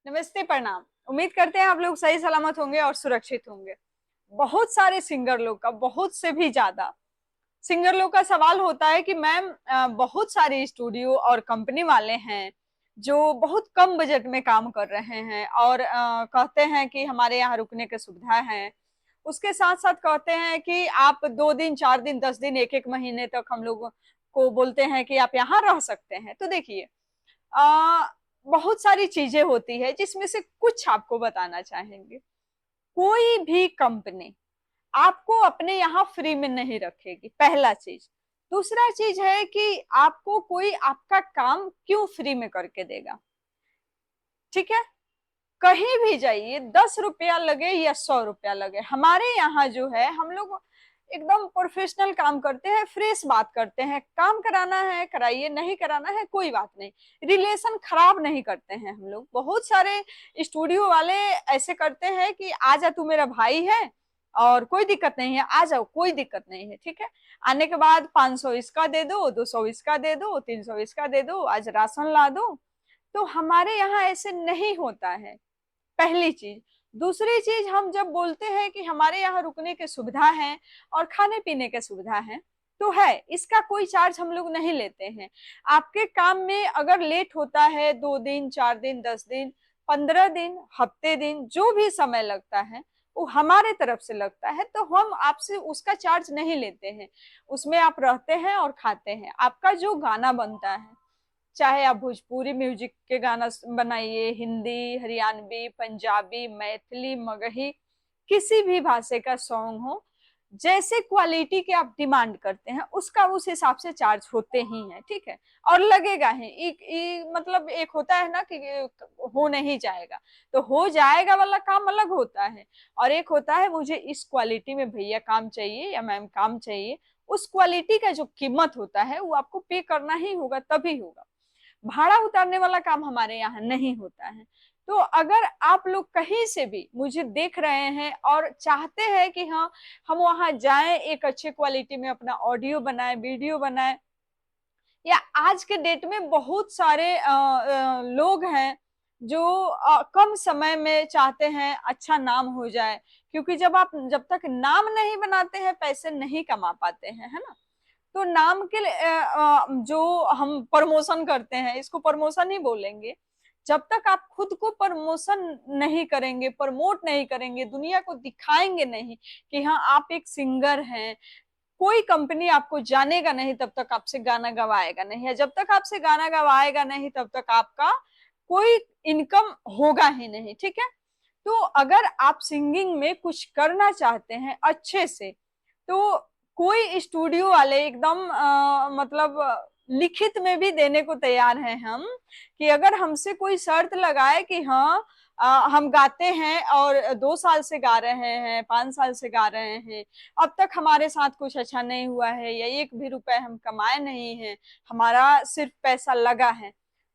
नमस्ते, प्रणाम। उम्मीद करते हैं आप लोग सही सलामत होंगे और सुरक्षित होंगे। बहुत सारे सिंगर लोग का, बहुत से भी ज्यादा सिंगर लोग का सवाल होता है कि मैम बहुत सारे स्टूडियो और कंपनी वाले हैं जो बहुत कम बजट में काम कर रहे हैं और कहते हैं कि हमारे यहाँ रुकने की सुविधा है। उसके साथ साथ कहते हैं कि आप 2 दिन, 4 दिन, 10 दिन, एक एक महीने तक हम लोग को बोलते हैं कि आप यहाँ रह सकते हैं। तो देखिए, आ, बहुत सारी चीजें होती है जिसमें से कुछ आपको बताना चाहेंगे। कोई भी कंपनी आपको अपने यहाँ फ्री में नहीं रखेगी, पहला चीज। दूसरा चीज है कि आपको कोई आपका काम क्यों फ्री में करके देगा। ठीक है, कहीं भी जाइए, 10 रुपया लगे या 100 रुपया लगे, हमारे यहाँ जो है हम लोग एकदम प्रोफेशनल काम करते हैं, फ्रेश बात करते हैं। काम कराना है कराइए, नहीं कराना है कोई बात नहीं। रिलेशन खराब नहीं करते हैं हम लोग। बहुत सारे स्टूडियो वाले ऐसे करते हैं कि आजा, तू मेरा भाई है और कोई दिक्कत नहीं है, आ जाओ, कोई दिक्कत नहीं है। ठीक है, आने के बाद 500 इसका दे दो, 200 इसका दे दो, 300 इसका दे दो, आज राशन ला दो। तो हमारे यहाँ ऐसे नहीं होता है, पहली चीज। दूसरी चीज, हम जब बोलते हैं कि हमारे यहाँ रुकने की सुविधा है और खाने पीने की सुविधा है, तो है, इसका कोई चार्ज हम लोग नहीं लेते हैं। आपके काम में अगर लेट होता है, 2 दिन, 4 दिन, 10 दिन, 15 दिन, हफ्ते दिन, जो भी समय लगता है वो हमारे तरफ से लगता है, तो हम आपसे उसका चार्ज नहीं लेते हैं। उसमें आप रहते हैं और खाते हैं। आपका जो गाना बनता है, चाहे आप भोजपुरी म्यूजिक के गाना बनाइए, हिंदी, हरियाणवी, पंजाबी, मैथिली, मगही, किसी भी भाषा का सॉन्ग हो, जैसे क्वालिटी के आप डिमांड करते हैं उसका उस हिसाब से चार्ज होते ही है। ठीक है, और लगेगा ही। मतलब एक होता है ना कि हो नहीं जाएगा, तो हो जाएगा वाला काम अलग होता है, और एक होता है मुझे इस क्वालिटी में भैया काम चाहिए या मैम काम चाहिए। उस क्वालिटी का जो कीमत होता है वो आपको पे करना ही होगा, तभी होगा। भाड़ा उतारने वाला काम हमारे यहाँ नहीं होता है। तो अगर आप लोग कहीं से भी मुझे देख रहे हैं और चाहते हैं कि हाँ, हम वहां जाएं, एक अच्छे क्वालिटी में अपना ऑडियो बनाए, वीडियो बनाए, या आज के डेट में बहुत सारे लोग हैं जो कम समय में चाहते हैं अच्छा नाम हो जाए। क्योंकि जब तक नाम नहीं बनाते हैं, पैसे नहीं कमा पाते हैं, है ना। तो नाम के लिए जो हम प्रमोशन करते हैं, इसको प्रमोशन ही बोलेंगे। जब तक आप खुद को प्रमोशन नहीं करेंगे, प्रमोट नहीं करेंगे, दुनिया को दिखाएंगे नहीं कि हाँ आप एक सिंगर हैं, कोई कंपनी आपको जानेगा नहीं, तब तक आपसे गाना गवाएगा नहीं है। जब तक आपसे गाना गवाएगा नहीं, तब तक आपका कोई इनकम होगा ही नहीं। ठीक है, तो अगर आप सिंगिंग में कुछ करना चाहते हैं अच्छे से, तो कोई स्टूडियो वाले एकदम मतलब लिखित में भी देने को तैयार हैं हम, कि अगर हमसे कोई शर्त लगाए कि हाँ हम गाते हैं और 2 साल से गा रहे हैं, 5 साल से गा रहे हैं, अब तक हमारे साथ कुछ अच्छा नहीं हुआ है, या एक भी रुपए हम कमाए नहीं हैं, हमारा सिर्फ पैसा लगा है,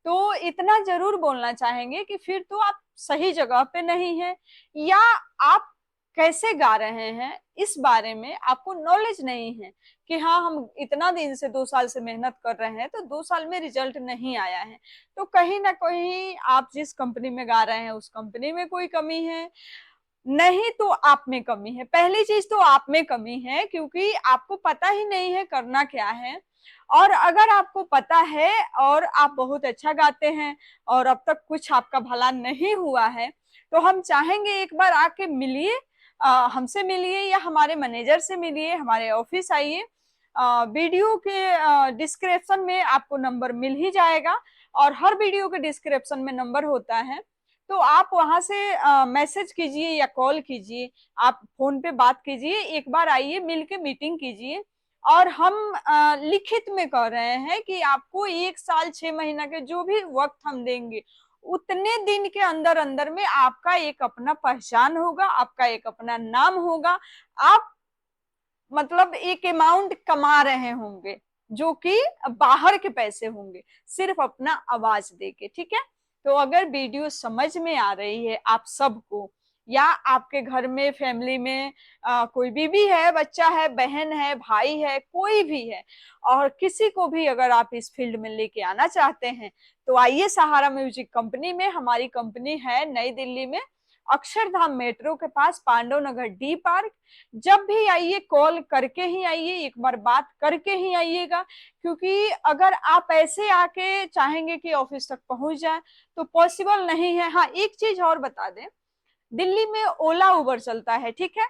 तो इतना जरूर बोलना चाहेंगे कि फिर तो आप सही जगह पे नहीं है, या आप कैसे गा रहे हैं इस बारे में आपको नॉलेज नहीं है। कि हाँ, हम इतना दिन से, 2 साल से मेहनत कर रहे हैं, तो 2 साल में रिजल्ट नहीं आया है, तो कहीं ना कहीं आप जिस कंपनी में गा रहे हैं उस कंपनी में कोई कमी है, नहीं तो आप में कमी है। पहली चीज तो आप में कमी है, क्योंकि आपको पता ही नहीं है करना क्या है। और अगर आपको पता है और आप बहुत अच्छा गाते हैं और अब तक कुछ आपका भला नहीं हुआ है, तो हम चाहेंगे एक बार आके मिलिए, हमसे मिलिए या हमारे मैनेजर से मिलिए, हमारे ऑफिस आइए। वीडियो के डिस्क्रिप्शन में आपको नंबर मिल ही जाएगा, और हर वीडियो के डिस्क्रिप्शन में नंबर होता है, तो आप वहां से मैसेज कीजिए या कॉल कीजिए, आप फोन पे बात कीजिए, एक बार आइए, मिलके मीटिंग कीजिए। और हम लिखित में कह रहे हैं कि आपको 1 साल 6 महीना के जो भी वक्त हम देंगे, उतने दिन के अंदर अंदर में आपका एक अपना पहचान होगा, आपका एक अपना नाम होगा, आप मतलब एक अमाउंट कमा रहे होंगे जो कि बाहर के पैसे होंगे, सिर्फ अपना आवाज देके। ठीक है, तो अगर वीडियो समझ में आ रही है आप सबको, या आपके घर में फैमिली में कोई बीवी है, बच्चा है, बहन है, भाई है, कोई भी है, और किसी को भी अगर आप इस फील्ड में लेके आना चाहते हैं तो आइए सहारा म्यूजिक कंपनी में। हमारी कंपनी है नई दिल्ली में, अक्षरधाम मेट्रो के पास, पांडव नगर डी पार्क। जब भी आइए कॉल करके ही आइए, एक बार बात करके ही आइएगा, क्योंकि अगर आप ऐसे आके चाहेंगे कि ऑफिस तक पहुंच जाए तो पॉसिबल नहीं है। हाँ, एक चीज और बता दें, दिल्ली में ओला उबर चलता है, ठीक है,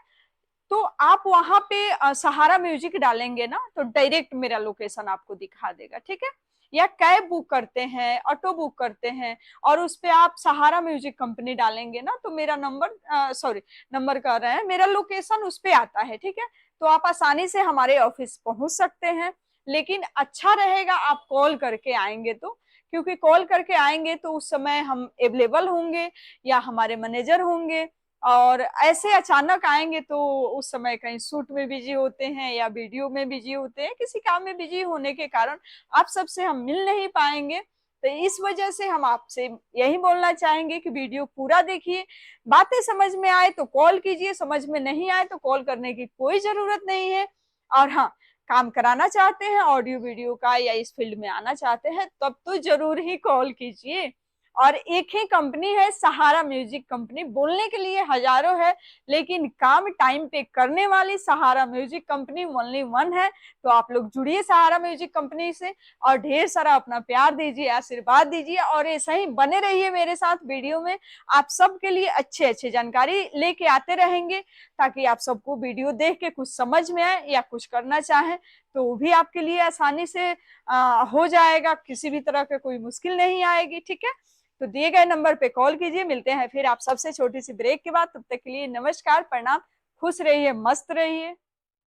तो आप वहां पे सहारा म्यूजिक डालेंगे ना तो डायरेक्ट मेरा लोकेशन आपको दिखा देगा, ठीक है। या कैब बुक करते हैं, ऑटो बुक करते हैं, और उस पे आप सहारा म्यूजिक कंपनी डालेंगे ना तो मेरा नंबर, सॉरी, नंबर कह रहे हैं, मेरा लोकेशन उस पे आता है, ठीक है। तो आप आसानी से हमारे ऑफिस पहुंच सकते हैं। लेकिन अच्छा रहेगा आप कॉल करके आएंगे तो, क्योंकि कॉल करके आएंगे तो उस समय हम अवेलेबल होंगे या हमारे मैनेजर होंगे, और ऐसे अचानक आएंगे तो उस समय कहीं शूट में बिजी होते हैं या वीडियो में बिजी होते हैं, किसी काम में बिजी होने के कारण आप सबसे हम मिल नहीं पाएंगे। तो इस वजह से हम आपसे यही बोलना चाहेंगे कि वीडियो पूरा देखिए, बातें समझ में आए तो कॉल कीजिए, समझ में नहीं आए तो कॉल करने की कोई जरूरत नहीं है। और हाँ, काम कराना चाहते हैं ऑडियो वीडियो का या इस फील्ड में आना चाहते हैं तब तो जरूर ही कॉल कीजिए। और एक ही कंपनी है सहारा म्यूजिक कंपनी, बोलने के लिए हजारों है लेकिन काम टाइम पे करने वाली सहारा म्यूजिक कंपनी ओनली वन है। तो आप लोग जुड़िए सहारा म्यूजिक कंपनी से और ढेर सारा अपना प्यार दीजिए, आशीर्वाद दीजिए, और ऐसे ही बने रहिए मेरे साथ वीडियो में। आप सबके लिए अच्छे अच्छे जानकारी लेके आते रहेंगे ताकि आप सबको वीडियो देख के कुछ समझ में आए या कुछ करना चाहें तो वो भी आपके लिए आसानी से हो जाएगा, किसी भी तरह का कोई मुश्किल नहीं आएगी, ठीक है। तो दिए गए नंबर पे कॉल कीजिए। मिलते हैं फिर आप सबसे छोटी सी ब्रेक के बाद, तब तक के लिए नमस्कार, प्रणाम, खुश रहिए, मस्त रहिए।